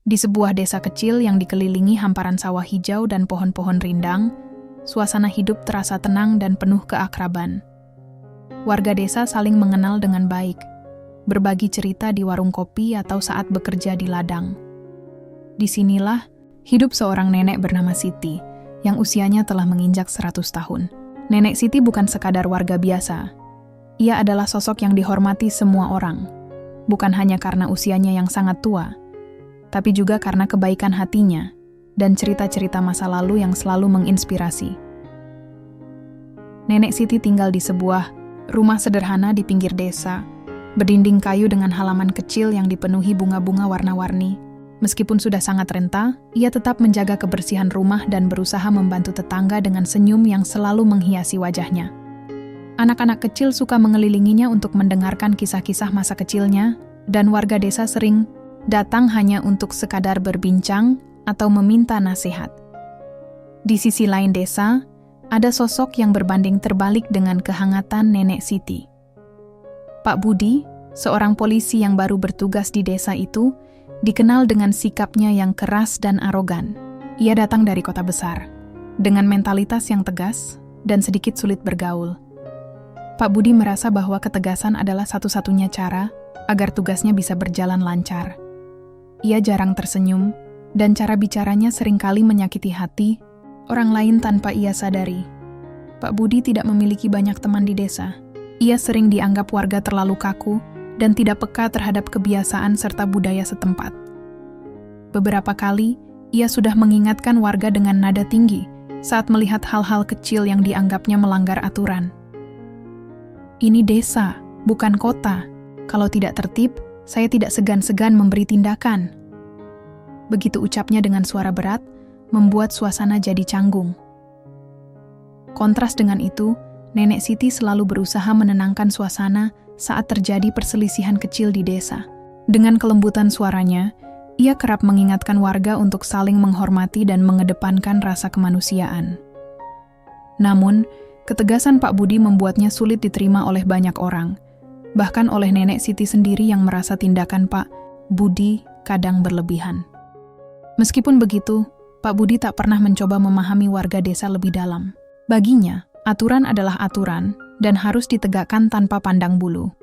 Di sebuah desa kecil yang dikelilingi hamparan sawah hijau dan pohon-pohon rindang, suasana hidup terasa tenang dan penuh keakraban. Warga desa saling mengenal dengan baik, berbagi cerita di warung kopi atau saat bekerja di ladang. Disinilah hidup seorang nenek bernama Siti, yang usianya telah menginjak 100 tahun. Nenek Siti bukan sekadar warga biasa. Ia adalah sosok yang dihormati semua orang, bukan hanya karena usianya yang sangat tua, tapi juga karena kebaikan hatinya dan cerita-cerita masa lalu yang selalu menginspirasi. Nenek Siti tinggal di sebuah rumah sederhana di pinggir desa, berdinding kayu dengan halaman kecil yang dipenuhi bunga-bunga warna-warni. Meskipun sudah sangat renta, ia tetap menjaga kebersihan rumah dan berusaha membantu tetangga dengan senyum yang selalu menghiasi wajahnya. Anak-anak kecil suka mengelilinginya untuk mendengarkan kisah-kisah masa kecilnya, dan warga desa sering datang hanya untuk sekadar berbincang atau meminta nasihat. Di sisi lain desa, ada sosok yang berbanding terbalik dengan kehangatan Nenek Siti. Pak Budi, seorang polisi yang baru bertugas di desa itu, dikenal dengan sikapnya yang keras dan arogan. Ia datang dari kota besar, dengan mentalitas yang tegas dan sedikit sulit bergaul. Pak Budi merasa bahwa ketegasan adalah satu-satunya cara agar tugasnya bisa berjalan lancar. Ia jarang tersenyum, dan cara bicaranya seringkali menyakiti hati orang lain tanpa ia sadari. Pak Budi tidak memiliki banyak teman di desa. Ia sering dianggap warga terlalu kaku dan tidak peka terhadap kebiasaan serta budaya setempat. Beberapa kali, ia sudah mengingatkan warga dengan nada tinggi saat melihat hal-hal kecil yang dianggapnya melanggar aturan. Ini desa, bukan kota. Kalau tidak tertib, saya tidak segan-segan memberi tindakan. Begitu ucapnya dengan suara berat, membuat suasana jadi canggung. Kontras dengan itu, Nenek Siti selalu berusaha menenangkan suasana saat terjadi perselisihan kecil di desa. Dengan kelembutan suaranya, ia kerap mengingatkan warga untuk saling menghormati dan mengedepankan rasa kemanusiaan. Namun, ketegasan Pak Budi membuatnya sulit diterima oleh banyak orang, bahkan oleh Nenek Siti sendiri yang merasa tindakan Pak Budi kadang berlebihan. Meskipun begitu, Pak Budi tak pernah mencoba memahami warga desa lebih dalam. Baginya, aturan adalah aturan dan harus ditegakkan tanpa pandang bulu.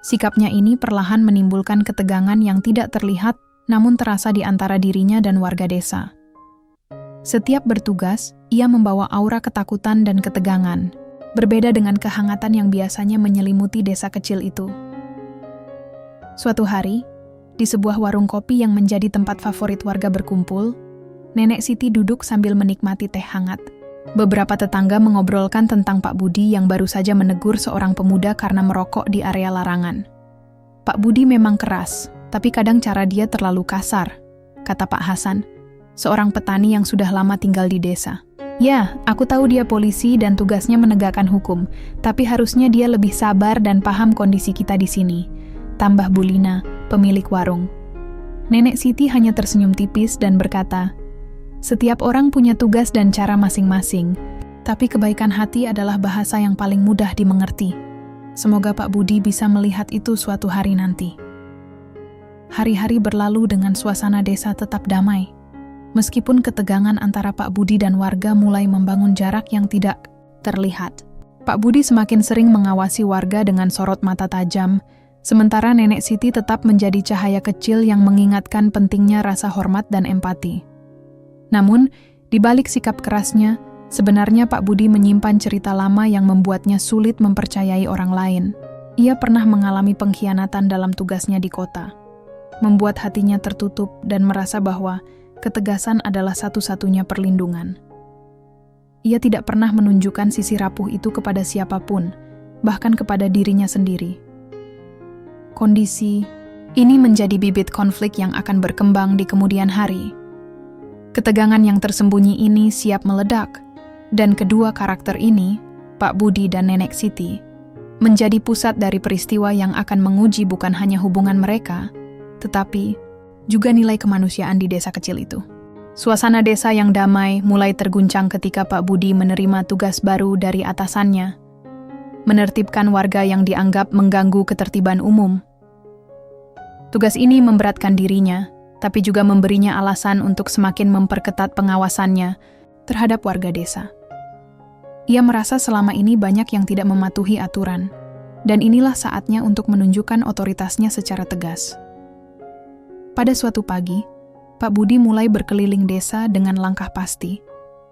Sikapnya ini perlahan menimbulkan ketegangan yang tidak terlihat namun terasa di antara dirinya dan warga desa. Setiap bertugas, ia membawa aura ketakutan dan ketegangan, berbeda dengan kehangatan yang biasanya menyelimuti desa kecil itu. Suatu hari, di sebuah warung kopi yang menjadi tempat favorit warga berkumpul, Nenek Siti duduk sambil menikmati teh hangat. Beberapa tetangga mengobrolkan tentang Pak Budi yang baru saja menegur seorang pemuda karena merokok di area larangan. Pak Budi memang keras, tapi kadang cara dia terlalu kasar, kata Pak Hasan, seorang petani yang sudah lama tinggal di desa. Ya, aku tahu dia polisi dan tugasnya menegakkan hukum, tapi harusnya dia lebih sabar dan paham kondisi kita di sini, tambah Bulina, pemilik warung. Nenek Siti hanya tersenyum tipis dan berkata, setiap orang punya tugas dan cara masing-masing, tapi kebaikan hati adalah bahasa yang paling mudah dimengerti. Semoga Pak Budi bisa melihat itu suatu hari nanti. Hari-hari berlalu dengan suasana desa tetap damai. Meskipun ketegangan antara Pak Budi dan warga mulai membangun jarak yang tidak terlihat. Pak Budi semakin sering mengawasi warga dengan sorot mata tajam, sementara Nenek Siti tetap menjadi cahaya kecil yang mengingatkan pentingnya rasa hormat dan empati. Namun, di balik sikap kerasnya, sebenarnya Pak Budi menyimpan cerita lama yang membuatnya sulit mempercayai orang lain. Ia pernah mengalami pengkhianatan dalam tugasnya di kota, membuat hatinya tertutup dan merasa bahwa ketegasan adalah satu-satunya perlindungan. Ia tidak pernah menunjukkan sisi rapuh itu kepada siapapun, bahkan kepada dirinya sendiri. Kondisi ini menjadi bibit konflik yang akan berkembang di kemudian hari. Ketegangan yang tersembunyi ini siap meledak, dan kedua karakter ini, Pak Budi dan Nenek Siti, menjadi pusat dari peristiwa yang akan menguji bukan hanya hubungan mereka, tetapi juga nilai kemanusiaan di desa kecil itu. Suasana desa yang damai mulai terguncang ketika Pak Budi menerima tugas baru dari atasannya, menertibkan warga yang dianggap mengganggu ketertiban umum. Tugas ini memberatkan dirinya, tapi juga memberinya alasan untuk semakin memperketat pengawasannya terhadap warga desa. Ia merasa selama ini banyak yang tidak mematuhi aturan, dan inilah saatnya untuk menunjukkan otoritasnya secara tegas. Pada suatu pagi, Pak Budi mulai berkeliling desa dengan langkah pasti,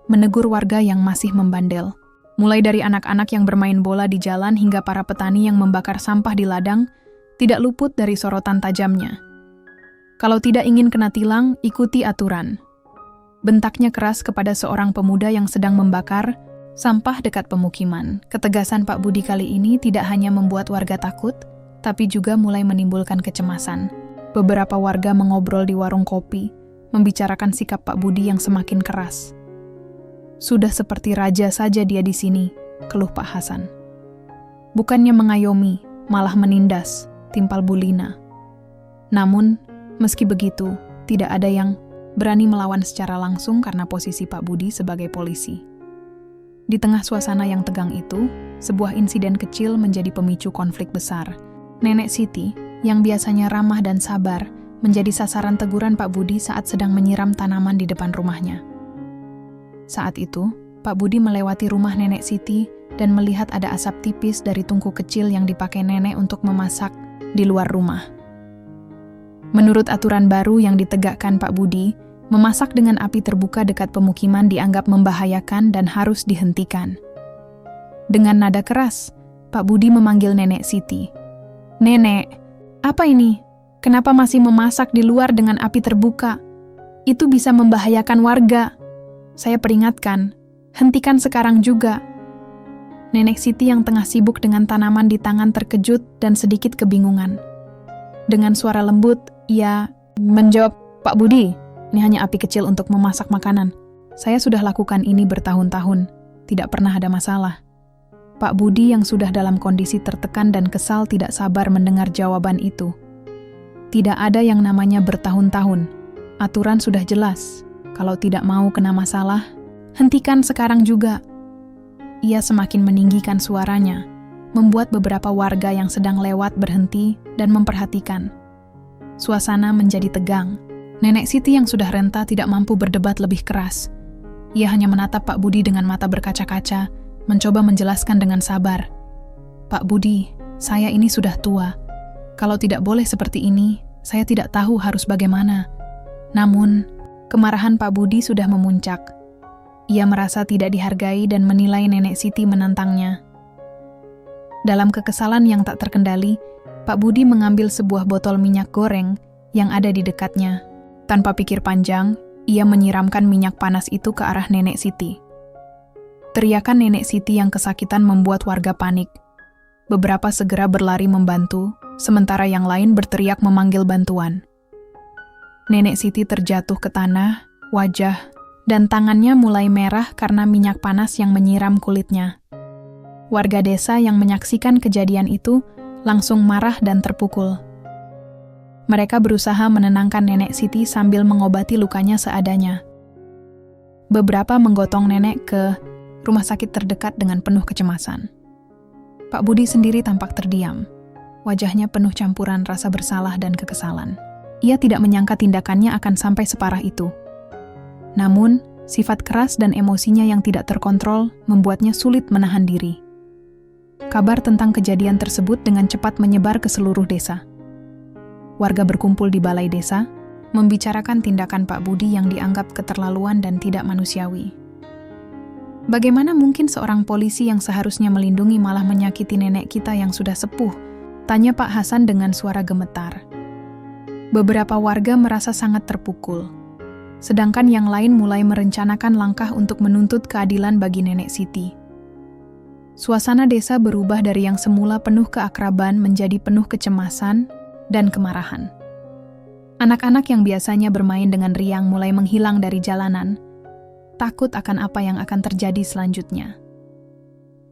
menegur warga yang masih membandel. Mulai dari anak-anak yang bermain bola di jalan hingga para petani yang membakar sampah di ladang, tidak luput dari sorotan tajamnya. Kalau tidak ingin kena tilang, ikuti aturan. Bentaknya keras kepada seorang pemuda yang sedang membakar sampah dekat pemukiman. Ketegasan Pak Budi kali ini tidak hanya membuat warga takut, tapi juga mulai menimbulkan kecemasan. Beberapa warga mengobrol di warung kopi, membicarakan sikap Pak Budi yang semakin keras. Sudah seperti raja saja dia di sini, keluh Pak Hasan. Bukannya mengayomi, malah menindas, timpal Bulina. Namun, meski begitu, tidak ada yang berani melawan secara langsung karena posisi Pak Budi sebagai polisi. Di tengah suasana yang tegang itu, sebuah insiden kecil menjadi pemicu konflik besar. Nenek Siti, yang biasanya ramah dan sabar, menjadi sasaran teguran Pak Budi saat sedang menyiram tanaman di depan rumahnya. Saat itu, Pak Budi melewati rumah Nenek Siti dan melihat ada asap tipis dari tungku kecil yang dipakai nenek untuk memasak di luar rumah. Menurut aturan baru yang ditegakkan Pak Budi, memasak dengan api terbuka dekat pemukiman dianggap membahayakan dan harus dihentikan. Dengan nada keras, Pak Budi memanggil Nenek Siti. "Nenek, apa ini? Kenapa masih memasak di luar dengan api terbuka? Itu bisa membahayakan warga. Saya peringatkan, hentikan sekarang juga." Nenek Siti yang tengah sibuk dengan tanaman di tangan terkejut dan sedikit kebingungan. Dengan suara lembut, ia menjawab, "Pak Budi, ini hanya api kecil untuk memasak makanan. Saya sudah lakukan ini bertahun-tahun, tidak pernah ada masalah." Pak Budi yang sudah dalam kondisi tertekan dan kesal tidak sabar mendengar jawaban itu. Tidak ada yang namanya bertahun-tahun. Aturan sudah jelas. Kalau tidak mau kena masalah, hentikan sekarang juga. Ia semakin meninggikan suaranya, membuat beberapa warga yang sedang lewat berhenti dan memperhatikan. Suasana menjadi tegang. Nenek Siti yang sudah renta tidak mampu berdebat lebih keras. Ia hanya menatap Pak Budi dengan mata berkaca-kaca, mencoba menjelaskan dengan sabar. "Pak Budi, saya ini sudah tua. Kalau tidak boleh seperti ini, saya tidak tahu harus bagaimana." Namun, kemarahan Pak Budi sudah memuncak. Ia merasa tidak dihargai dan menilai Nenek Siti menantangnya. Dalam kekesalan yang tak terkendali, Pak Budi mengambil sebuah botol minyak goreng yang ada di dekatnya. Tanpa pikir panjang, ia menyiramkan minyak panas itu ke arah Nenek Siti. Teriakan Nenek Siti yang kesakitan membuat warga panik. Beberapa segera berlari membantu, sementara yang lain berteriak memanggil bantuan. Nenek Siti terjatuh ke tanah, wajah, dan tangannya mulai merah karena minyak panas yang menyiram kulitnya. Warga desa yang menyaksikan kejadian itu langsung marah dan terpukul. Mereka berusaha menenangkan Nenek Siti sambil mengobati lukanya seadanya. Beberapa menggotong nenek ke rumah sakit terdekat dengan penuh kecemasan. Pak Budi sendiri tampak terdiam. Wajahnya penuh campuran rasa bersalah dan kekesalan. Ia tidak menyangka tindakannya akan sampai separah itu. Namun, sifat keras dan emosinya yang tidak terkontrol membuatnya sulit menahan diri. Kabar tentang kejadian tersebut dengan cepat menyebar ke seluruh desa. Warga berkumpul di balai desa, membicarakan tindakan Pak Budi yang dianggap keterlaluan dan tidak manusiawi. "Bagaimana mungkin seorang polisi yang seharusnya melindungi malah menyakiti nenek kita yang sudah sepuh?" tanya Pak Hasan dengan suara gemetar. Beberapa warga merasa sangat terpukul, sedangkan yang lain mulai merencanakan langkah untuk menuntut keadilan bagi Nenek Siti. Suasana desa berubah dari yang semula penuh keakraban menjadi penuh kecemasan dan kemarahan. Anak-anak yang biasanya bermain dengan riang mulai menghilang dari jalanan, takut akan apa yang akan terjadi selanjutnya.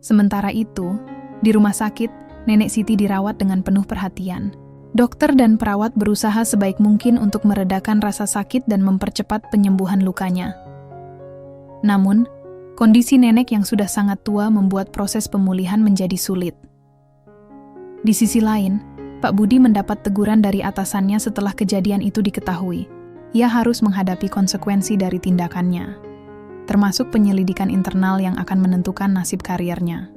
Sementara itu, di rumah sakit, Nenek Siti dirawat dengan penuh perhatian. Dokter dan perawat berusaha sebaik mungkin untuk meredakan rasa sakit dan mempercepat penyembuhan lukanya. Namun, kondisi nenek yang sudah sangat tua membuat proses pemulihan menjadi sulit. Di sisi lain, Pak Budi mendapat teguran dari atasannya setelah kejadian itu diketahui. ia harus menghadapi konsekuensi dari tindakannya, termasuk penyelidikan internal yang akan menentukan nasib karirnya.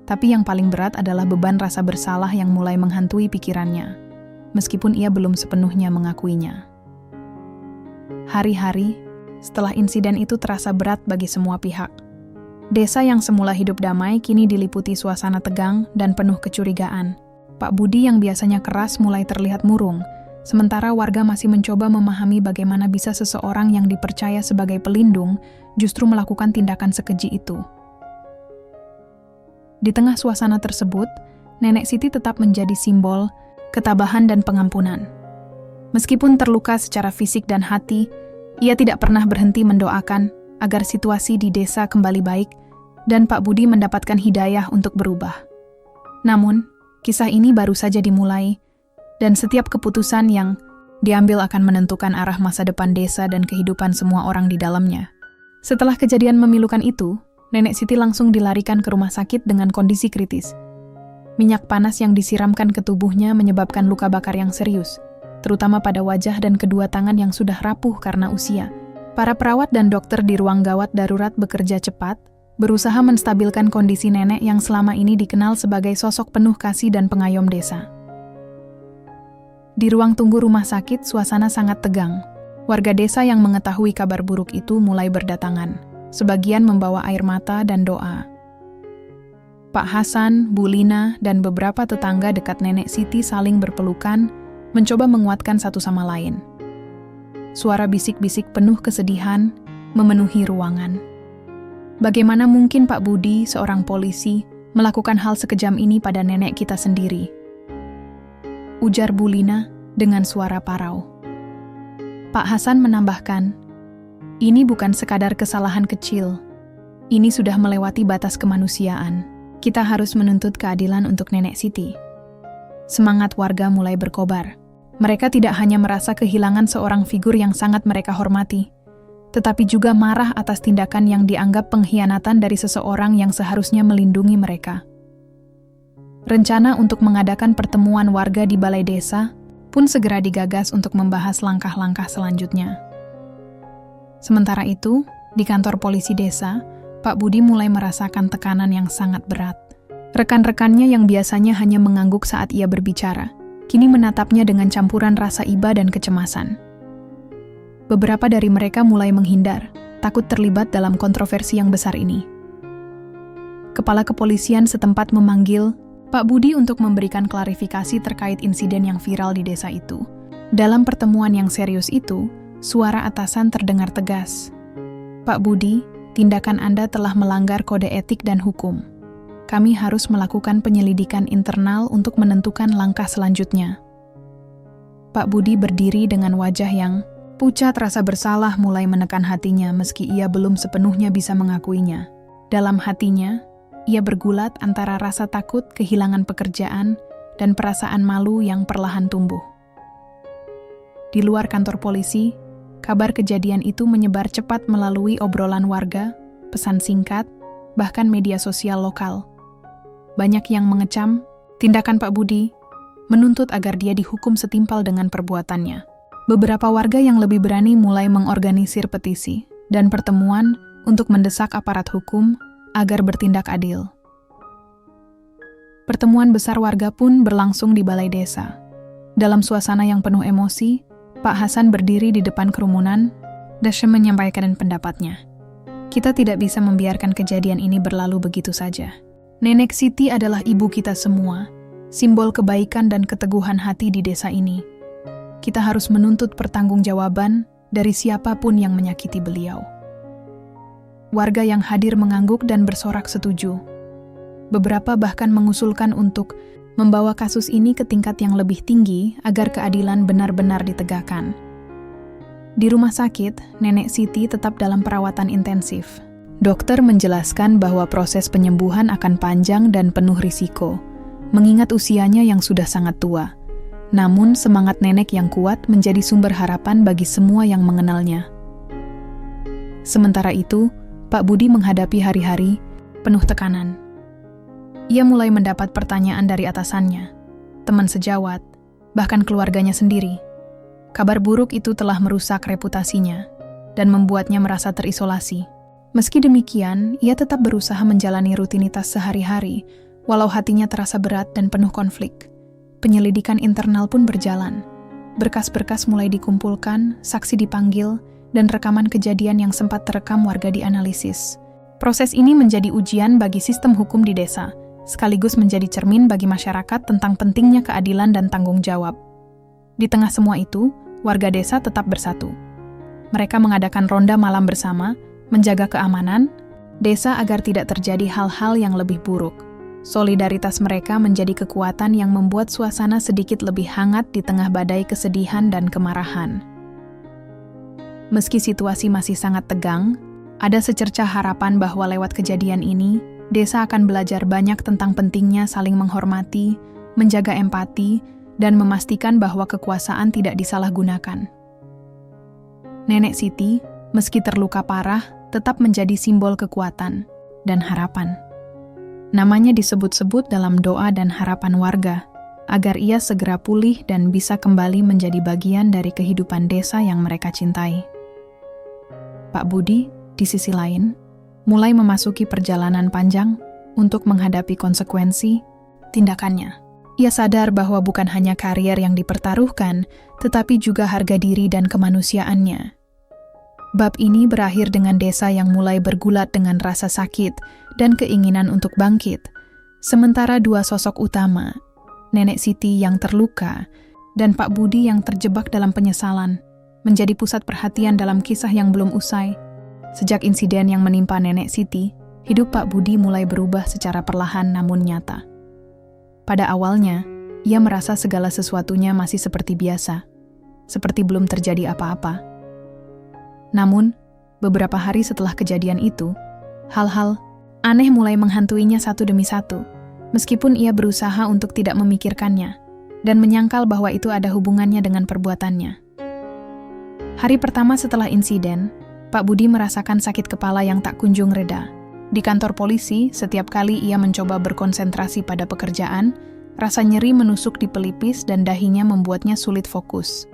Tapi yang paling berat adalah beban rasa bersalah yang mulai menghantui pikirannya, meskipun ia belum sepenuhnya mengakuinya. Hari-hari setelah insiden itu terasa berat bagi semua pihak. Desa yang semula hidup damai kini diliputi suasana tegang dan penuh kecurigaan. Pak Budi yang biasanya keras mulai terlihat murung, sementara warga masih mencoba memahami bagaimana bisa seseorang yang dipercaya sebagai pelindung justru melakukan tindakan sekeji itu. Di tengah suasana tersebut, Nenek Siti tetap menjadi simbol ketabahan dan pengampunan. Meskipun terluka secara fisik dan hati, ia tidak pernah berhenti mendoakan agar situasi di desa kembali baik dan Pak Budi mendapatkan hidayah untuk berubah. Namun, kisah ini baru saja dimulai, dan setiap keputusan yang diambil akan menentukan arah masa depan desa dan kehidupan semua orang di dalamnya. Setelah kejadian memilukan itu, Nenek Siti langsung dilarikan ke rumah sakit dengan kondisi kritis. Minyak panas yang disiramkan ke tubuhnya menyebabkan luka bakar yang serius, terutama pada wajah dan kedua tangan yang sudah rapuh karena usia. Para perawat dan dokter di ruang gawat darurat bekerja cepat, berusaha menstabilkan kondisi nenek yang selama ini dikenal sebagai sosok penuh kasih dan pengayom desa. Di ruang tunggu rumah sakit, suasana sangat tegang. Warga desa yang mengetahui kabar buruk itu mulai berdatangan. Sebagian membawa air mata dan doa. Pak Hasan, Bu Lina, dan beberapa tetangga dekat Nenek Siti saling berpelukan, mencoba menguatkan satu sama lain. Suara bisik-bisik penuh kesedihan memenuhi ruangan. Bagaimana mungkin Pak Budi, seorang polisi, melakukan hal sekejam ini pada nenek kita sendiri? Ujar Bu Lina dengan suara parau. Pak Hasan menambahkan, ini bukan sekadar kesalahan kecil. Ini sudah melewati batas kemanusiaan. Kita harus menuntut keadilan untuk Nenek Siti. Semangat warga mulai berkobar. Mereka tidak hanya merasa kehilangan seorang figur yang sangat mereka hormati, tetapi juga marah atas tindakan yang dianggap pengkhianatan dari seseorang yang seharusnya melindungi mereka. Rencana untuk mengadakan pertemuan warga di balai desa pun segera digagas untuk membahas langkah-langkah selanjutnya. Sementara itu, di kantor polisi desa, Pak Budi mulai merasakan tekanan yang sangat berat. Rekan-rekannya yang biasanya hanya mengangguk saat ia berbicara, kini menatapnya dengan campuran rasa iba dan kecemasan. Beberapa dari mereka mulai menghindar, takut terlibat dalam kontroversi yang besar ini. Kepala kepolisian setempat memanggil Pak Budi untuk memberikan klarifikasi terkait insiden yang viral di desa itu. Dalam pertemuan yang serius itu, suara atasan terdengar tegas. Pak Budi, tindakan Anda telah melanggar kode etik dan hukum. Kami harus melakukan penyelidikan internal untuk menentukan langkah selanjutnya. Pak Budi berdiri dengan wajah yang pucat, rasa bersalah mulai menekan hatinya meski ia belum sepenuhnya bisa mengakuinya. Dalam hatinya, ia bergulat antara rasa takut kehilangan pekerjaan dan perasaan malu yang perlahan tumbuh. Di luar kantor polisi, kabar kejadian itu menyebar cepat melalui obrolan warga, pesan singkat, bahkan media sosial lokal. Banyak yang mengecam tindakan Pak Budi, menuntut agar dia dihukum setimpal dengan perbuatannya. Beberapa warga yang lebih berani mulai mengorganisir petisi dan pertemuan untuk mendesak aparat hukum agar bertindak adil. Pertemuan besar warga pun berlangsung di balai desa. Dalam suasana yang penuh emosi, Pak Hasan berdiri di depan kerumunan dan menyampaikan pendapatnya. Kita tidak bisa membiarkan kejadian ini berlalu begitu saja. Nenek Siti adalah ibu kita semua, simbol kebaikan dan keteguhan hati di desa ini. Kita harus menuntut pertanggungjawaban dari siapapun yang menyakiti beliau. Warga yang hadir mengangguk dan bersorak setuju. Beberapa bahkan mengusulkan untuk membawa kasus ini ke tingkat yang lebih tinggi agar keadilan benar-benar ditegakkan. Di rumah sakit, Nenek Siti tetap dalam perawatan intensif. Dokter menjelaskan bahwa proses penyembuhan akan panjang dan penuh risiko, mengingat usianya yang sudah sangat tua. Namun, semangat nenek yang kuat menjadi sumber harapan bagi semua yang mengenalnya. Sementara itu, Pak Budi menghadapi hari-hari penuh tekanan. Ia mulai mendapat pertanyaan dari atasannya, teman sejawat, bahkan keluarganya sendiri. Kabar buruk itu telah merusak reputasinya dan membuatnya merasa terisolasi. Meski demikian, ia tetap berusaha menjalani rutinitas sehari-hari, walau hatinya terasa berat dan penuh konflik. Penyelidikan internal pun berjalan. Berkas-berkas mulai dikumpulkan, saksi dipanggil, dan rekaman kejadian yang sempat terekam warga dianalisis. Proses ini menjadi ujian bagi sistem hukum di desa, sekaligus menjadi cermin bagi masyarakat tentang pentingnya keadilan dan tanggung jawab. Di tengah semua itu, warga desa tetap bersatu. Mereka mengadakan ronda malam bersama, menjaga keamanan desa agar tidak terjadi hal-hal yang lebih buruk. Solidaritas mereka menjadi kekuatan yang membuat suasana sedikit lebih hangat di tengah badai kesedihan dan kemarahan. Meski situasi masih sangat tegang, ada secercah harapan bahwa lewat kejadian ini, desa akan belajar banyak tentang pentingnya saling menghormati, menjaga empati, dan memastikan bahwa kekuasaan tidak disalahgunakan. Nenek Siti, meski terluka parah, tetap menjadi simbol kekuatan dan harapan. Namanya disebut-sebut dalam doa dan harapan warga, agar ia segera pulih dan bisa kembali menjadi bagian dari kehidupan desa yang mereka cintai. Pak Budi, di sisi lain, mulai memasuki perjalanan panjang untuk menghadapi konsekuensi tindakannya. Ia sadar bahwa bukan hanya karier yang dipertaruhkan, tetapi juga harga diri dan kemanusiaannya. Bab ini berakhir dengan desa yang mulai bergulat dengan rasa sakit dan keinginan untuk bangkit. Sementara dua sosok utama, Nenek Siti yang terluka dan Pak Budi yang terjebak dalam penyesalan, menjadi pusat perhatian dalam kisah yang belum usai. Sejak insiden yang menimpa Nenek Siti, hidup Pak Budi mulai berubah secara perlahan namun nyata. Pada awalnya, ia merasa segala sesuatunya masih seperti biasa, seperti belum terjadi apa-apa. Namun, beberapa hari setelah kejadian itu, hal-hal aneh mulai menghantuinya satu demi satu, meskipun ia berusaha untuk tidak memikirkannya dan menyangkal bahwa itu ada hubungannya dengan perbuatannya. Hari pertama setelah insiden, Pak Budi merasakan sakit kepala yang tak kunjung reda. Di kantor polisi, setiap kali ia mencoba berkonsentrasi pada pekerjaan, rasa nyeri menusuk di pelipis dan dahinya membuatnya sulit fokus.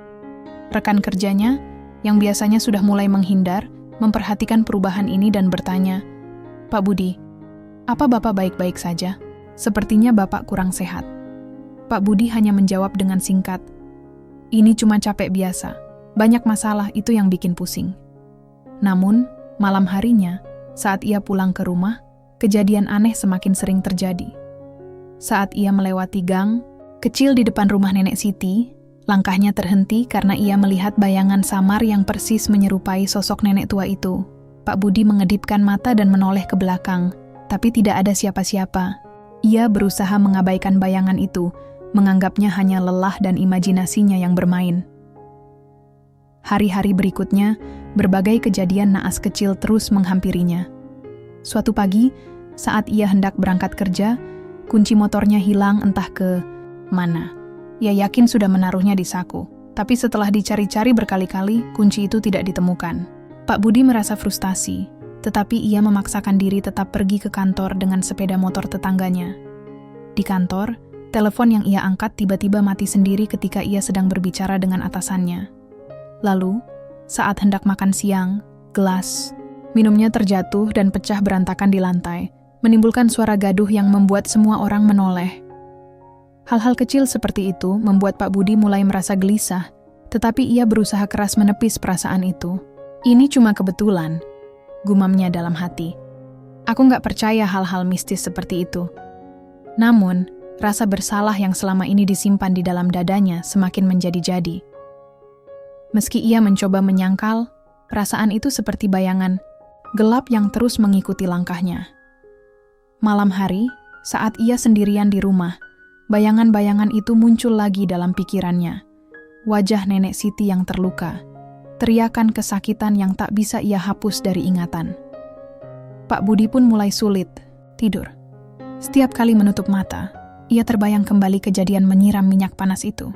Rekan kerjanya, yang biasanya sudah mulai menghindar, memperhatikan perubahan ini dan bertanya, "Pak Budi, apa Bapak baik-baik saja? Sepertinya Bapak kurang sehat." Pak Budi hanya menjawab dengan singkat, "Ini cuma capek biasa, banyak masalah itu yang bikin pusing." Namun, malam harinya, saat ia pulang ke rumah, kejadian aneh semakin sering terjadi. Saat ia melewati gang kecil di depan rumah Nenek Siti, langkahnya terhenti karena ia melihat bayangan samar yang persis menyerupai sosok nenek tua itu. Pak Budi mengedipkan mata dan menoleh ke belakang, tapi tidak ada siapa-siapa. Ia berusaha mengabaikan bayangan itu, menganggapnya hanya lelah dan imajinasinya yang bermain. Hari-hari berikutnya, berbagai kejadian naas kecil terus menghampirinya. Suatu pagi, saat ia hendak berangkat kerja, kunci motornya hilang entah ke mana. Ia yakin sudah menaruhnya di saku, tapi setelah dicari-cari berkali-kali, kunci itu tidak ditemukan. Pak Budi merasa frustasi, tetapi ia memaksakan diri tetap pergi ke kantor dengan sepeda motor tetangganya. Di kantor, telepon yang ia angkat tiba-tiba mati sendiri ketika ia sedang berbicara dengan atasannya. Lalu, saat hendak makan siang, gelas minumnya terjatuh dan pecah berantakan di lantai, menimbulkan suara gaduh yang membuat semua orang menoleh. Hal-hal kecil seperti itu membuat Pak Budi mulai merasa gelisah, tetapi ia berusaha keras menepis perasaan itu. "Ini cuma kebetulan," gumamnya dalam hati. "Aku nggak percaya hal-hal mistis seperti itu." Namun, rasa bersalah yang selama ini disimpan di dalam dadanya semakin menjadi-jadi. Meski ia mencoba menyangkal, perasaan itu seperti bayangan gelap yang terus mengikuti langkahnya. Malam hari, saat ia sendirian di rumah, bayangan-bayangan itu muncul lagi dalam pikirannya. Wajah Nenek Siti yang terluka, teriakan kesakitan yang tak bisa ia hapus dari ingatan. Pak Budi pun mulai sulit tidur. Setiap kali menutup mata, ia terbayang kembali kejadian menyiram minyak panas itu.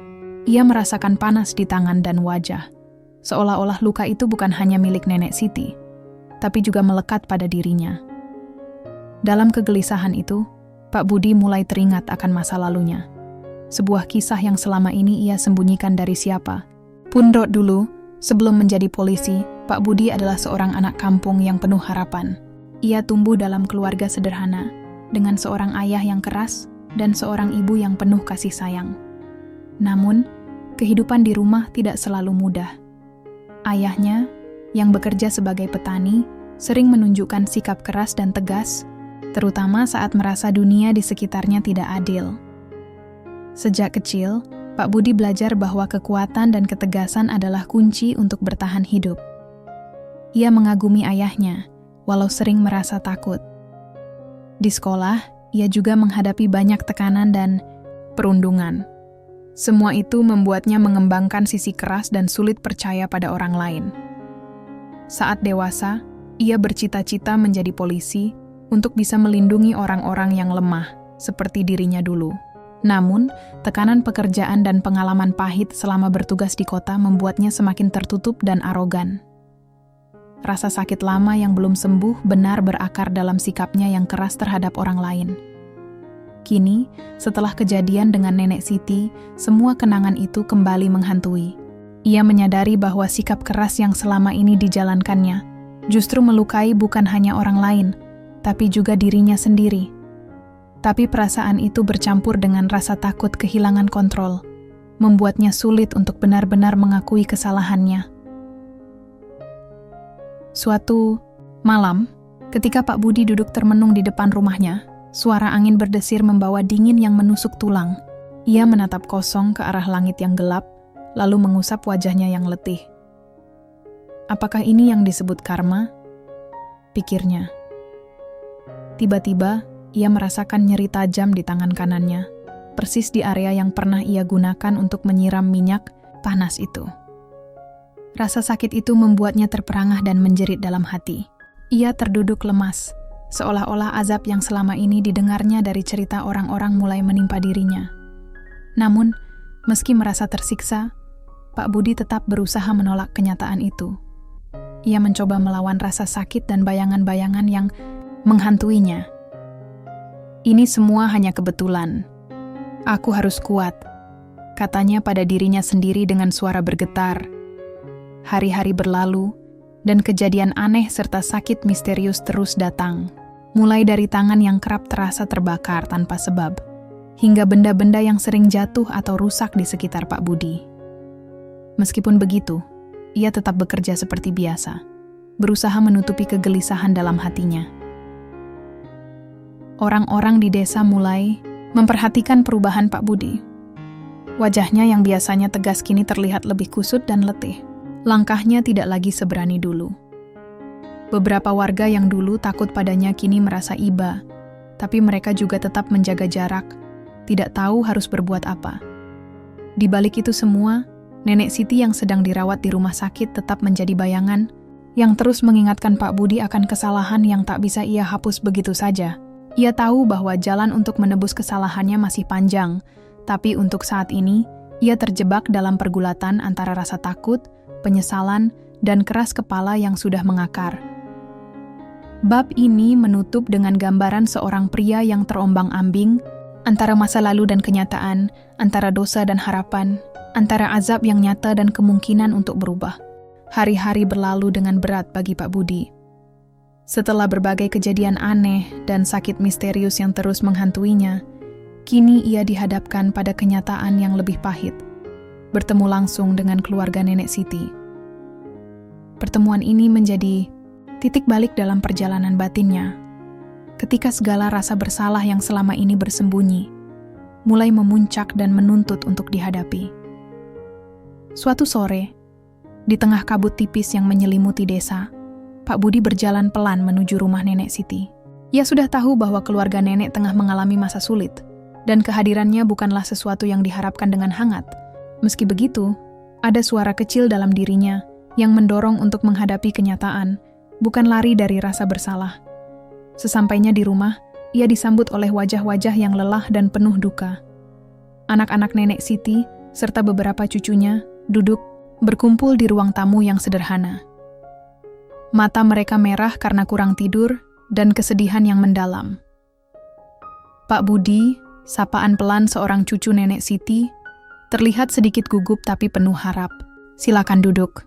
Ia merasakan panas di tangan dan wajah, seolah-olah luka itu bukan hanya milik Nenek Siti, tapi juga melekat pada dirinya. Dalam kegelisahan itu, Pak Budi mulai teringat akan masa lalunya. Sebuah kisah yang selama ini ia sembunyikan dari siapa, Pundot dulu, sebelum menjadi polisi, Pak Budi adalah seorang anak kampung yang penuh harapan. Ia tumbuh dalam keluarga sederhana, dengan seorang ayah yang keras dan seorang ibu yang penuh kasih sayang. Namun, kehidupan di rumah tidak selalu mudah. Ayahnya, yang bekerja sebagai petani, sering menunjukkan sikap keras dan tegas, terutama saat merasa dunia di sekitarnya tidak adil. Sejak kecil, Pak Budi belajar bahwa kekuatan dan ketegasan adalah kunci untuk bertahan hidup. Ia mengagumi ayahnya, walau sering merasa takut. Di sekolah, ia juga menghadapi banyak tekanan dan perundungan. Semua itu membuatnya mengembangkan sisi keras dan sulit percaya pada orang lain. Saat dewasa, ia bercita-cita menjadi polisi untuk bisa melindungi orang-orang yang lemah, seperti dirinya dulu. Namun, tekanan pekerjaan dan pengalaman pahit selama bertugas di kota membuatnya semakin tertutup dan arogan. Rasa sakit lama yang belum sembuh benar berakar dalam sikapnya yang keras terhadap orang lain. Kini, setelah kejadian dengan Nenek Siti, semua kenangan itu kembali menghantui. Ia menyadari bahwa sikap keras yang selama ini dijalankannya justru melukai bukan hanya orang lain, tapi juga dirinya sendiri. Tapi perasaan itu bercampur dengan rasa takut kehilangan kontrol, membuatnya sulit untuk benar-benar mengakui kesalahannya. Suatu malam, ketika Pak Budi duduk termenung di depan rumahnya, suara angin berdesir membawa dingin yang menusuk tulang. Ia menatap kosong ke arah langit yang gelap, lalu mengusap wajahnya yang letih. Apakah ini yang disebut karma? Pikirnya. Tiba-tiba, ia merasakan nyeri tajam di tangan kanannya, persis di area yang pernah ia gunakan untuk menyiram minyak panas itu. Rasa sakit itu membuatnya terperangah dan menjerit dalam hati. Ia terduduk lemas, seolah-olah azab yang selama ini didengarnya dari cerita orang-orang mulai menimpa dirinya. Namun, meski merasa tersiksa, Pak Budi tetap berusaha menolak kenyataan itu. Ia mencoba melawan rasa sakit dan bayangan-bayangan yang menghantuinya. Ini semua hanya kebetulan. Aku harus kuat, katanya pada dirinya sendiri dengan suara bergetar. Hari-hari berlalu, dan kejadian aneh serta sakit misterius terus datang. Mulai dari tangan yang kerap terasa terbakar tanpa sebab, hingga benda-benda yang sering jatuh atau rusak di sekitar Pak Budi. Meskipun begitu, ia tetap bekerja seperti biasa, berusaha menutupi kegelisahan dalam hatinya. Orang-orang di desa mulai memperhatikan perubahan Pak Budi. Wajahnya yang biasanya tegas kini terlihat lebih kusut dan letih. Langkahnya tidak lagi seberani dulu. Beberapa warga yang dulu takut padanya kini merasa iba, tapi mereka juga tetap menjaga jarak, tidak tahu harus berbuat apa. Di balik itu semua, Nenek Siti yang sedang dirawat di rumah sakit tetap menjadi bayangan yang terus mengingatkan Pak Budi akan kesalahan yang tak bisa ia hapus begitu saja. Ia tahu bahwa jalan untuk menebus kesalahannya masih panjang, tapi untuk saat ini, ia terjebak dalam pergulatan antara rasa takut, penyesalan, dan keras kepala yang sudah mengakar. Bab ini menutup dengan gambaran seorang pria yang terombang-ambing antara masa lalu dan kenyataan, antara dosa dan harapan, antara azab yang nyata dan kemungkinan untuk berubah. Hari-hari berlalu dengan berat bagi Pak Budi. Setelah berbagai kejadian aneh dan sakit misterius yang terus menghantuinya, kini ia dihadapkan pada kenyataan yang lebih pahit, bertemu langsung dengan keluarga Nenek Siti. Pertemuan ini menjadi titik balik dalam perjalanan batinnya, ketika segala rasa bersalah yang selama ini bersembunyi, mulai memuncak dan menuntut untuk dihadapi. Suatu sore, di tengah kabut tipis yang menyelimuti desa, Pak Budi berjalan pelan menuju rumah Nenek Siti. Ia sudah tahu bahwa keluarga nenek tengah mengalami masa sulit, dan kehadirannya bukanlah sesuatu yang diharapkan dengan hangat. Meski begitu, ada suara kecil dalam dirinya yang mendorong untuk menghadapi kenyataan, bukan lari dari rasa bersalah. Sesampainya di rumah, ia disambut oleh wajah-wajah yang lelah dan penuh duka. Anak-anak Nenek Siti, serta beberapa cucunya, duduk berkumpul di ruang tamu yang sederhana. Mata mereka merah karena kurang tidur dan kesedihan yang mendalam. Pak Budi, sapaan pelan seorang cucu Nenek Siti, terlihat sedikit gugup tapi penuh harap. Silakan duduk.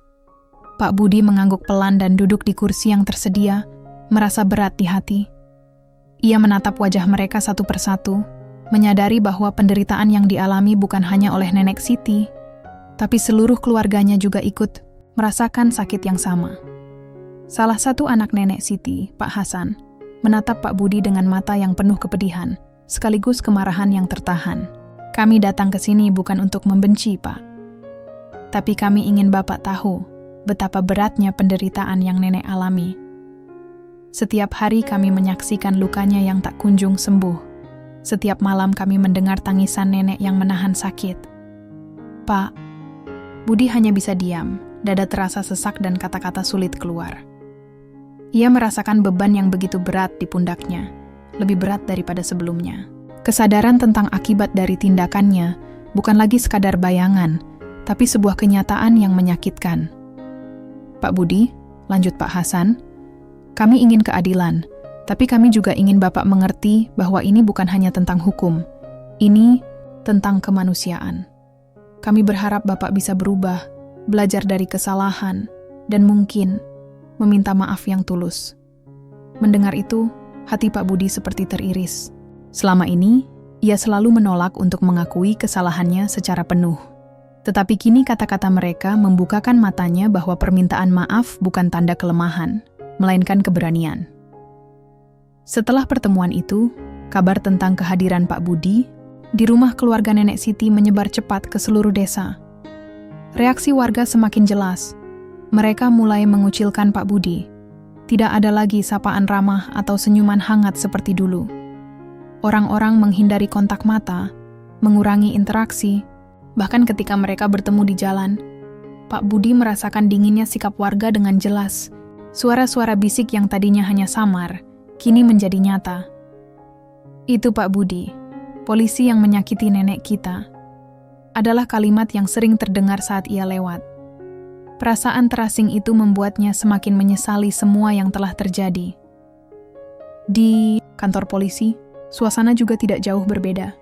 Pak Budi mengangguk pelan dan duduk di kursi yang tersedia, merasa berat di hati. Ia menatap wajah mereka satu persatu, menyadari bahwa penderitaan yang dialami bukan hanya oleh Nenek Siti, tapi seluruh keluarganya juga ikut merasakan sakit yang sama. Salah satu anak Nenek Siti, Pak Hasan, menatap Pak Budi dengan mata yang penuh kepedihan, sekaligus kemarahan yang tertahan. Kami datang ke sini bukan untuk membenci, Pak. Tapi kami ingin Bapak tahu betapa beratnya penderitaan yang Nenek alami. Setiap hari kami menyaksikan lukanya yang tak kunjung sembuh. Setiap malam kami mendengar tangisan Nenek yang menahan sakit. Pak, Budi hanya bisa diam, dada terasa sesak dan kata-kata sulit keluar. Ia merasakan beban yang begitu berat di pundaknya, lebih berat daripada sebelumnya. Kesadaran tentang akibat dari tindakannya bukan lagi sekadar bayangan, tapi sebuah kenyataan yang menyakitkan. Pak Budi, lanjut Pak Hasan, kami ingin keadilan, tapi kami juga ingin Bapak mengerti bahwa ini bukan hanya tentang hukum. Ini tentang kemanusiaan. Kami berharap Bapak bisa berubah, belajar dari kesalahan, dan mungkin meminta maaf yang tulus. Mendengar itu, hati Pak Budi seperti teriris. Selama ini, ia selalu menolak untuk mengakui kesalahannya secara penuh. Tetapi kini kata-kata mereka membukakan matanya bahwa permintaan maaf bukan tanda kelemahan, melainkan keberanian. Setelah pertemuan itu, kabar tentang kehadiran Pak Budi di rumah keluarga Nenek Siti menyebar cepat ke seluruh desa. Reaksi warga semakin jelas. Mereka mulai mengucilkan Pak Budi. Tidak ada lagi sapaan ramah atau senyuman hangat seperti dulu. Orang-orang menghindari kontak mata, mengurangi interaksi, bahkan ketika mereka bertemu di jalan. Pak Budi merasakan dinginnya sikap warga dengan jelas. Suara-suara bisik yang tadinya hanya samar, kini menjadi nyata. Itu Pak Budi, polisi yang menyakiti nenek kita, adalah kalimat yang sering terdengar saat ia lewat. Perasaan terasing itu membuatnya semakin menyesali semua yang telah terjadi. Di kantor polisi, suasana juga tidak jauh berbeda.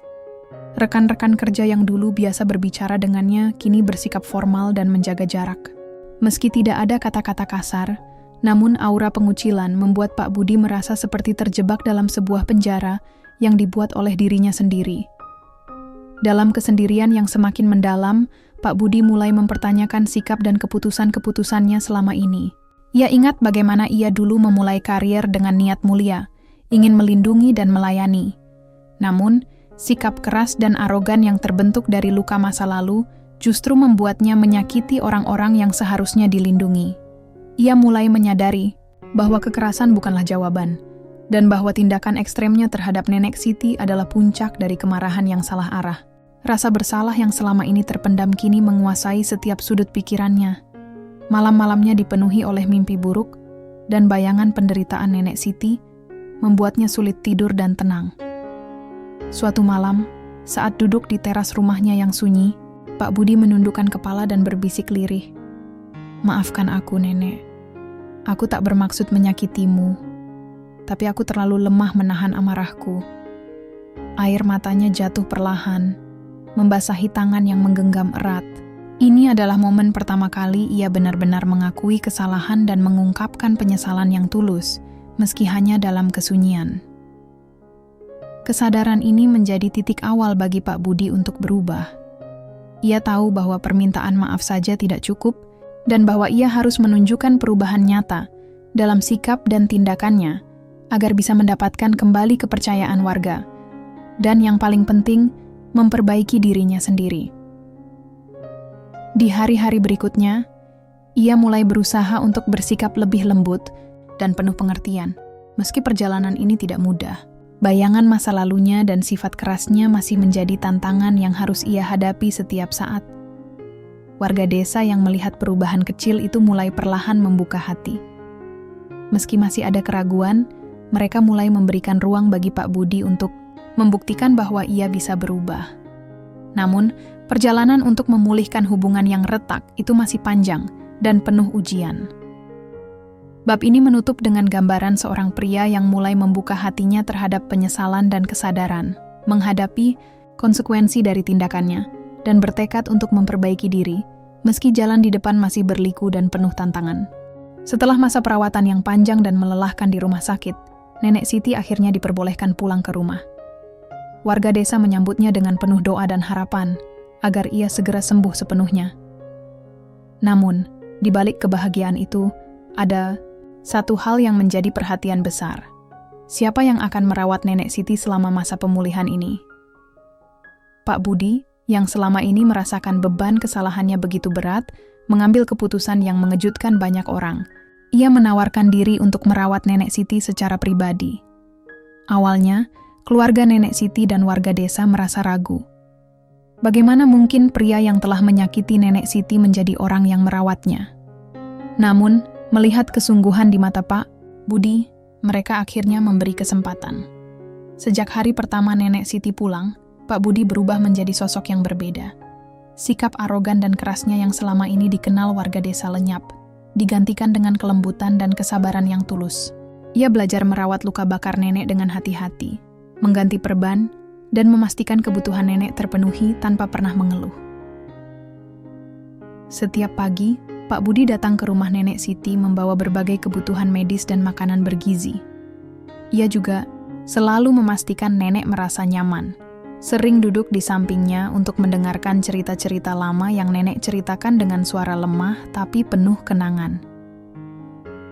Rekan-rekan kerja yang dulu biasa berbicara dengannya kini bersikap formal dan menjaga jarak. Meski tidak ada kata-kata kasar, namun aura pengucilan membuat Pak Budi merasa seperti terjebak dalam sebuah penjara yang dibuat oleh dirinya sendiri. Dalam kesendirian yang semakin mendalam, Pak Budi mulai mempertanyakan sikap dan keputusan-keputusannya selama ini. Ia ingat bagaimana ia dulu memulai karier dengan niat mulia, ingin melindungi dan melayani. Namun, sikap keras dan arogan yang terbentuk dari luka masa lalu justru membuatnya menyakiti orang-orang yang seharusnya dilindungi. Ia mulai menyadari bahwa kekerasan bukanlah jawaban, dan bahwa tindakan ekstremnya terhadap Nenek Siti adalah puncak dari kemarahan yang salah arah. Rasa bersalah yang selama ini terpendam kini menguasai setiap sudut pikirannya. Malam-malamnya dipenuhi oleh mimpi buruk, dan bayangan penderitaan Nenek Siti membuatnya sulit tidur dan tenang. Suatu malam, saat duduk di teras rumahnya yang sunyi, Pak Budi menundukkan kepala dan berbisik lirih. "Maafkan aku, Nenek. Aku tak bermaksud menyakitimu, tapi aku terlalu lemah menahan amarahku." Air matanya jatuh perlahan, membasahi tangan yang menggenggam erat. Ini adalah momen pertama kali ia benar-benar mengakui kesalahan dan mengungkapkan penyesalan yang tulus, meski hanya dalam kesunyian. Kesadaran ini menjadi titik awal bagi Pak Budi untuk berubah. Ia tahu bahwa permintaan maaf saja tidak cukup, dan bahwa ia harus menunjukkan perubahan nyata dalam sikap dan tindakannya, agar bisa mendapatkan kembali kepercayaan warga. Dan yang paling penting, memperbaiki dirinya sendiri. Di hari-hari berikutnya, ia mulai berusaha untuk bersikap lebih lembut dan penuh pengertian, meski perjalanan ini tidak mudah. Bayangan masa lalunya dan sifat kerasnya masih menjadi tantangan yang harus ia hadapi setiap saat. Warga desa yang melihat perubahan kecil itu mulai perlahan membuka hati. Meski masih ada keraguan, mereka mulai memberikan ruang bagi Pak Budi untuk membuktikan bahwa ia bisa berubah. Namun, perjalanan untuk memulihkan hubungan yang retak itu masih panjang dan penuh ujian. Bab ini menutup dengan gambaran seorang pria yang mulai membuka hatinya terhadap penyesalan dan kesadaran, menghadapi konsekuensi dari tindakannya, dan bertekad untuk memperbaiki diri, meski jalan di depan masih berliku dan penuh tantangan. Setelah masa perawatan yang panjang dan melelahkan di rumah sakit, Nenek Siti akhirnya diperbolehkan pulang ke rumah. Warga desa menyambutnya dengan penuh doa dan harapan agar ia segera sembuh sepenuhnya. Namun, di balik kebahagiaan itu, ada satu hal yang menjadi perhatian besar. Siapa yang akan merawat Nenek Siti selama masa pemulihan ini? Pak Budi, yang selama ini merasakan beban kesalahannya begitu berat, mengambil keputusan yang mengejutkan banyak orang. Ia menawarkan diri untuk merawat Nenek Siti secara pribadi. Awalnya, keluarga Nenek Siti dan warga desa merasa ragu. Bagaimana mungkin pria yang telah menyakiti Nenek Siti menjadi orang yang merawatnya? Namun, melihat kesungguhan di mata Pak Budi, mereka akhirnya memberi kesempatan. Sejak hari pertama Nenek Siti pulang, Pak Budi berubah menjadi sosok yang berbeda. Sikap arogan dan kerasnya yang selama ini dikenal warga desa lenyap, digantikan dengan kelembutan dan kesabaran yang tulus. Ia belajar merawat luka bakar nenek dengan hati-hati, mengganti perban, dan memastikan kebutuhan nenek terpenuhi tanpa pernah mengeluh. Setiap pagi, Pak Budi datang ke rumah Nenek Siti membawa berbagai kebutuhan medis dan makanan bergizi. Ia juga selalu memastikan nenek merasa nyaman, sering duduk di sampingnya untuk mendengarkan cerita-cerita lama yang nenek ceritakan dengan suara lemah tapi penuh kenangan.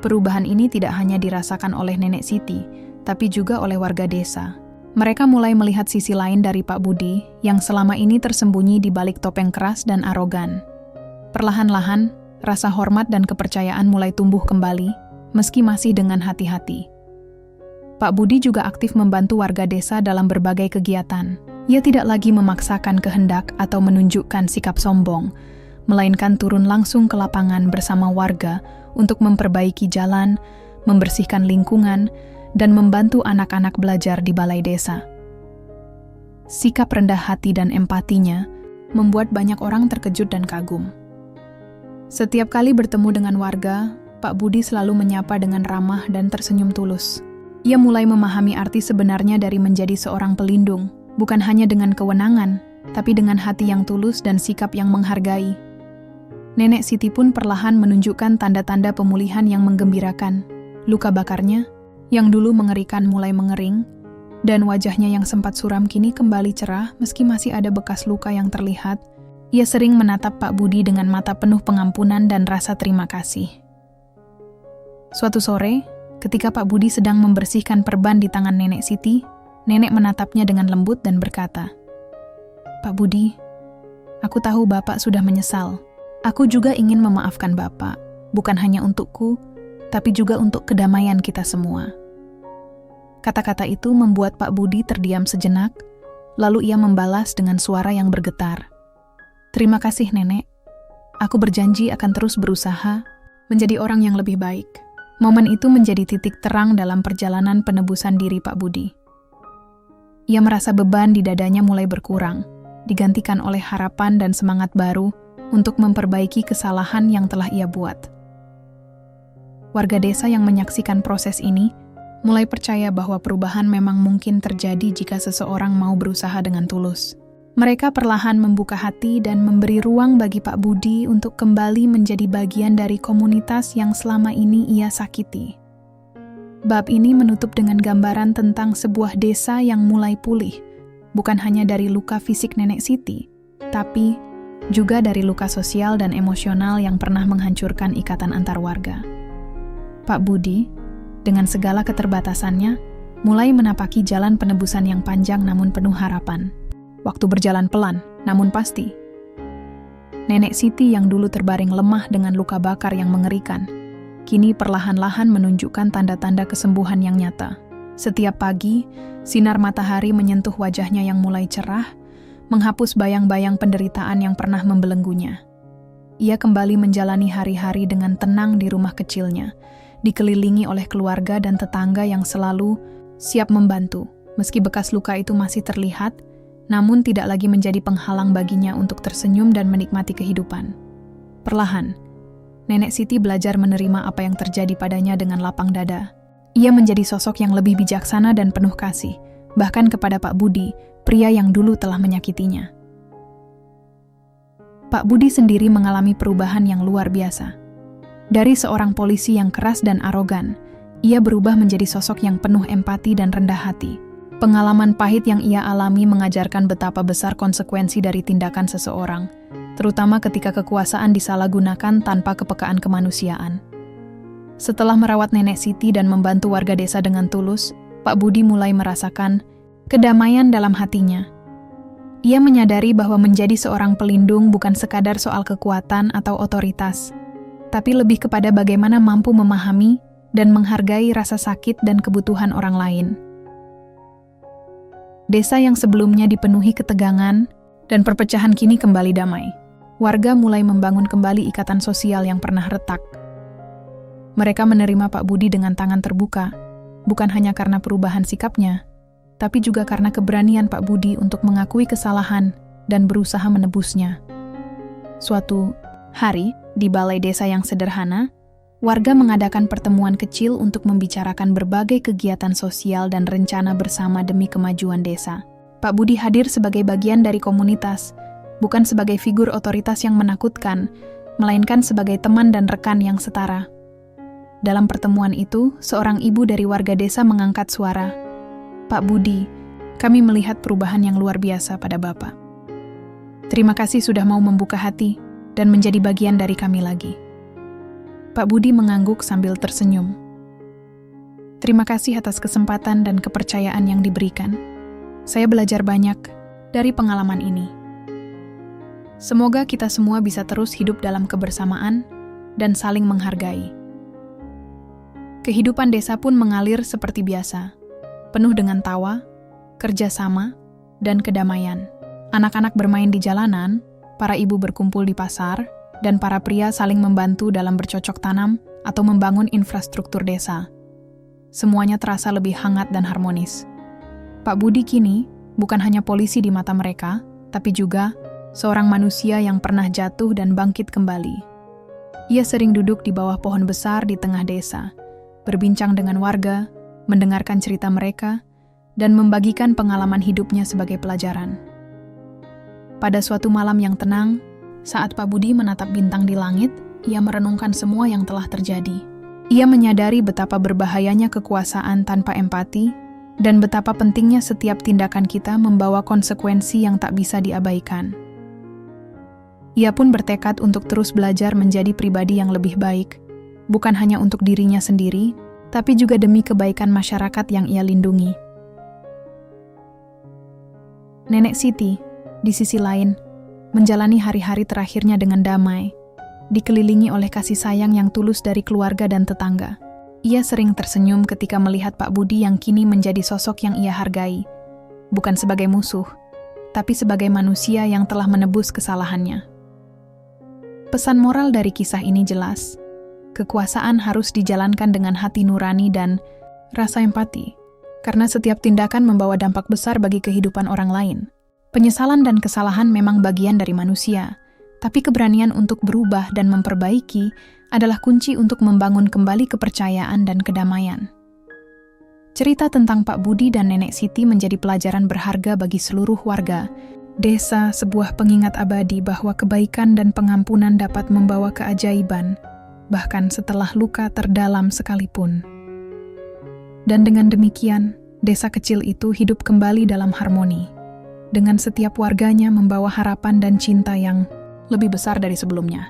Perubahan ini tidak hanya dirasakan oleh Nenek Siti, tapi juga oleh warga desa. Mereka mulai melihat sisi lain dari Pak Budi yang selama ini tersembunyi di balik topeng keras dan arogan. Perlahan-lahan, rasa hormat dan kepercayaan mulai tumbuh kembali, meski masih dengan hati-hati. Pak Budi juga aktif membantu warga desa dalam berbagai kegiatan. Ia tidak lagi memaksakan kehendak atau menunjukkan sikap sombong, melainkan turun langsung ke lapangan bersama warga untuk memperbaiki jalan, membersihkan lingkungan, dan membantu anak-anak belajar di balai desa. Sikap rendah hati dan empatinya membuat banyak orang terkejut dan kagum. Setiap kali bertemu dengan warga, Pak Budi selalu menyapa dengan ramah dan tersenyum tulus. Ia mulai memahami arti sebenarnya dari menjadi seorang pelindung, bukan hanya dengan kewenangan, tapi dengan hati yang tulus dan sikap yang menghargai. Nenek Siti pun perlahan menunjukkan tanda-tanda pemulihan yang menggembirakan. Luka bakarnya, yang dulu mengerikan mulai mengering, dan wajahnya yang sempat suram kini kembali cerah meski masih ada bekas luka yang terlihat. Ia sering menatap Pak Budi dengan mata penuh pengampunan dan rasa terima kasih. Suatu sore, ketika Pak Budi sedang membersihkan perban di tangan Nenek Siti, nenek menatapnya dengan lembut dan berkata, "Pak Budi, aku tahu Bapak sudah menyesal. Aku juga ingin memaafkan Bapak, bukan hanya untukku, tapi juga untuk kedamaian kita semua." Kata-kata itu membuat Pak Budi terdiam sejenak, lalu ia membalas dengan suara yang bergetar, "Terima kasih, Nenek. Aku berjanji akan terus berusaha menjadi orang yang lebih baik." Momen itu menjadi titik terang dalam perjalanan penebusan diri Pak Budi. Ia merasa beban di dadanya mulai berkurang, digantikan oleh harapan dan semangat baru untuk memperbaiki kesalahan yang telah ia buat. Warga desa yang menyaksikan proses ini mulai percaya bahwa perubahan memang mungkin terjadi jika seseorang mau berusaha dengan tulus. Mereka perlahan membuka hati dan memberi ruang bagi Pak Budi untuk kembali menjadi bagian dari komunitas yang selama ini ia sakiti. Bab ini menutup dengan gambaran tentang sebuah desa yang mulai pulih, bukan hanya dari luka fisik Nenek Siti, tapi juga dari luka sosial dan emosional yang pernah menghancurkan ikatan antar warga. Pak Budi, dengan segala keterbatasannya, mulai menapaki jalan penebusan yang panjang namun penuh harapan. Waktu berjalan pelan, namun pasti. Nenek Siti yang dulu terbaring lemah dengan luka bakar yang mengerikan, kini perlahan-lahan menunjukkan tanda-tanda kesembuhan yang nyata. Setiap pagi, sinar matahari menyentuh wajahnya yang mulai cerah, menghapus bayang-bayang penderitaan yang pernah membelenggunya. Ia kembali menjalani hari-hari dengan tenang di rumah kecilnya, dikelilingi oleh keluarga dan tetangga yang selalu siap membantu. Meski bekas luka itu masih terlihat, namun tidak lagi menjadi penghalang baginya untuk tersenyum dan menikmati kehidupan. Perlahan, Nenek Siti belajar menerima apa yang terjadi padanya dengan lapang dada. Ia menjadi sosok yang lebih bijaksana dan penuh kasih, bahkan kepada Pak Budi, pria yang dulu telah menyakitinya. Pak Budi sendiri mengalami perubahan yang luar biasa. Dari seorang polisi yang keras dan arogan, ia berubah menjadi sosok yang penuh empati dan rendah hati. Pengalaman pahit yang ia alami mengajarkan betapa besar konsekuensi dari tindakan seseorang, terutama ketika kekuasaan disalahgunakan tanpa kepekaan kemanusiaan. Setelah merawat Nenek Siti dan membantu warga desa dengan tulus, Pak Budi mulai merasakan kedamaian dalam hatinya. Ia menyadari bahwa menjadi seorang pelindung bukan sekadar soal kekuatan atau otoritas, tapi lebih kepada bagaimana mampu memahami dan menghargai rasa sakit dan kebutuhan orang lain. Desa yang sebelumnya dipenuhi ketegangan dan perpecahan kini kembali damai. Warga mulai membangun kembali ikatan sosial yang pernah retak. Mereka menerima Pak Budi dengan tangan terbuka, bukan hanya karena perubahan sikapnya, tapi juga karena keberanian Pak Budi untuk mengakui kesalahan dan berusaha menebusnya. Suatu hari, di balai desa yang sederhana, warga mengadakan pertemuan kecil untuk membicarakan berbagai kegiatan sosial dan rencana bersama demi kemajuan desa. Pak Budi hadir sebagai bagian dari komunitas, bukan sebagai figur otoritas yang menakutkan, melainkan sebagai teman dan rekan yang setara. Dalam pertemuan itu, seorang ibu dari warga desa mengangkat suara, "Pak Budi, kami melihat perubahan yang luar biasa pada Bapak. Terima kasih sudah mau membuka hati dan menjadi bagian dari kami lagi." Pak Budi mengangguk sambil tersenyum. "Terima kasih atas kesempatan dan kepercayaan yang diberikan. Saya belajar banyak dari pengalaman ini. Semoga kita semua bisa terus hidup dalam kebersamaan dan saling menghargai." Kehidupan desa pun mengalir seperti biasa, penuh dengan tawa, kerjasama, dan kedamaian. Anak-anak bermain di jalanan, para ibu berkumpul di pasar, dan para pria saling membantu dalam bercocok tanam atau membangun infrastruktur desa. Semuanya terasa lebih hangat dan harmonis. Pak Budi kini bukan hanya polisi di mata mereka, tapi juga seorang manusia yang pernah jatuh dan bangkit kembali. Ia sering duduk di bawah pohon besar di tengah desa, berbincang dengan warga, mendengarkan cerita mereka, dan membagikan pengalaman hidupnya sebagai pelajaran. Pada suatu malam yang tenang, saat Pak Budi menatap bintang di langit, ia merenungkan semua yang telah terjadi. Ia menyadari betapa berbahayanya kekuasaan tanpa empati, dan betapa pentingnya setiap tindakan kita membawa konsekuensi yang tak bisa diabaikan. Ia pun bertekad untuk terus belajar menjadi pribadi yang lebih baik, bukan hanya untuk dirinya sendiri, tapi juga demi kebaikan masyarakat yang ia lindungi. Nenek Siti, di sisi lain, menjalani hari-hari terakhirnya dengan damai, dikelilingi oleh kasih sayang yang tulus dari keluarga dan tetangga. Ia sering tersenyum ketika melihat Pak Budi yang kini menjadi sosok yang ia hargai, bukan sebagai musuh, tapi sebagai manusia yang telah menebus kesalahannya. Pesan moral dari kisah ini jelas. Kekuasaan harus dijalankan dengan hati nurani dan rasa empati, karena setiap tindakan membawa dampak besar bagi kehidupan orang lain. Penyesalan dan kesalahan memang bagian dari manusia, tapi keberanian untuk berubah dan memperbaiki adalah kunci untuk membangun kembali kepercayaan dan kedamaian. Cerita tentang Pak Budi dan Nenek Siti menjadi pelajaran berharga bagi seluruh warga desa, sebuah pengingat abadi bahwa kebaikan dan pengampunan dapat membawa keajaiban, bahkan setelah luka terdalam sekalipun. Dan dengan demikian, desa kecil itu hidup kembali dalam harmoni, dengan setiap warganya membawa harapan dan cinta yang lebih besar dari sebelumnya.